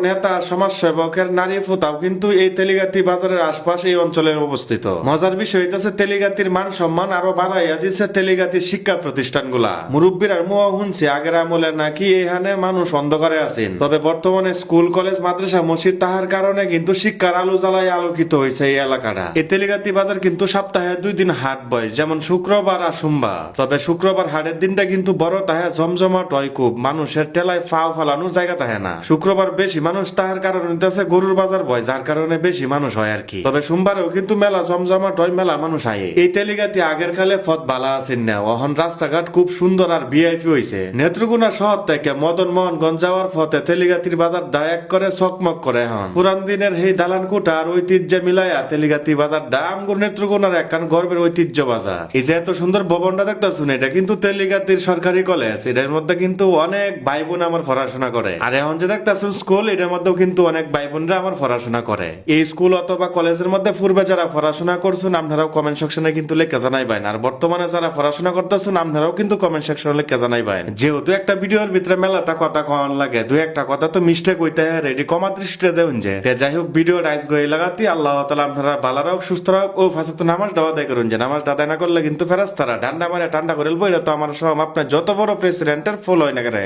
নেতা সমাজসেবকের নারী ফুতাও কিন্তু এই তেলিগাতি বাজারের আশপাশ এই অঞ্চলে অবস্থিত। মজার বিষয় হইতেছে তেলিগাতির মান সম্মান আরো বাড়াইয়া দিচ্ছে তেলিগাতির শিক্ষা প্রতিষ্ঠানগুলা। মুরব্বীর আর মুয়া শুনছি আগের আমলে নাকি এখানে মানুষ অন্ধকারে আছেন, তবে বর্তমানে স্কুল কলেজ মাদ্রাসা মসজিদ তাহার কারণে কিন্তু শিক্ষার আলো জ্বালায় আলোকিত হয়েছে এই এলাকাটা। এই তেলিগাতি বাজার কিন্তু সপ্তাহে 2 দিন হাট বয়, যেমন শুক্রবার আর সোমবার। তবে শুক্রবার হাটের দিনটা কিন্তু বড় তাহে জমজমাট হয় খুব, মানুষের টেলায় ফাও ফালানোর জায়গা থাকে না। শুক্রবার বেশি মানুষ তাহার কারণে গরুর বাজার বয়, যার কারণে বেশি মানুষ হয় আর কি। তবে সোমবারেও কিন্তু মেলা জমজমাট হয়, মেলা মানুষ আয়ে। এই তেলিগাতি আগের কালে পথ বালা আছেন না, এখন রাস্তাঘাট খুব সুন্দর আর ভিআইপি হয়েছে। নেত্রকোনা শহর থেকে মদন মোহনগঞ্জ যাওয়ার পথে তেলিগাতির বাজার ডায়াক করে চকমক করে। এখন পুরান দিনের এই দালান কোঠা আর ঐতিহ্য মিলাইয়া তেলিগাতি বাজার আমগুর নেত্রকোনার একখান গর্বের ঐতিহ্য বাজার। এই যে এত সুন্দর ভবনটা দেখতেছুন, এটা কিন্তু তেলিগাতির সরকারি কলেজ। এটার মধ্যে কিন্তু অনেক ভাই বোন আমার পড়াশোনা করে। আর এখন যে দেখতেছুন স্কুল, এটার মধ্যেও কিন্তু অনেক ভাই বোনরা আমার পড়াশোনা করে। এই স্কুল অথবা কলেজের মধ্যে পূর্বে যারা পড়াশোনা করছেন আপনারাও কমেন্ট সেকশনে কিন্তু লেখা জানাইবেন। আর বর্তমানে যারা পড়াশোনা করতেছেন আপনারাও কিন্তু কমেন্ট সেকশনে লেখা জানাইবেন। যেহেতু একটা ভিডিওর ভিতরে মেলাটা কথা কন লাগে, দুই একটা কথা তো মিস্টেক হইতে রেডি কমা দৃষ্টিতে দেউন যে। যাই হোক, ভিডিও ডাইস গই লাগাতি আল্লাহ তাআলা আপনারা ভালো রাখ, সুস্থ রাখ ও ফাঁসে নামাজ দাওয়া দেয় করুন। যে নামাজ দাদা না করলে কিন্তু ফেরেশতারা ডান্ডা মারে ঠান্ডা করে বইলে তো আমার সব আপনার যত বড় প্রেসিডেন্টের ফলো হয় না করে।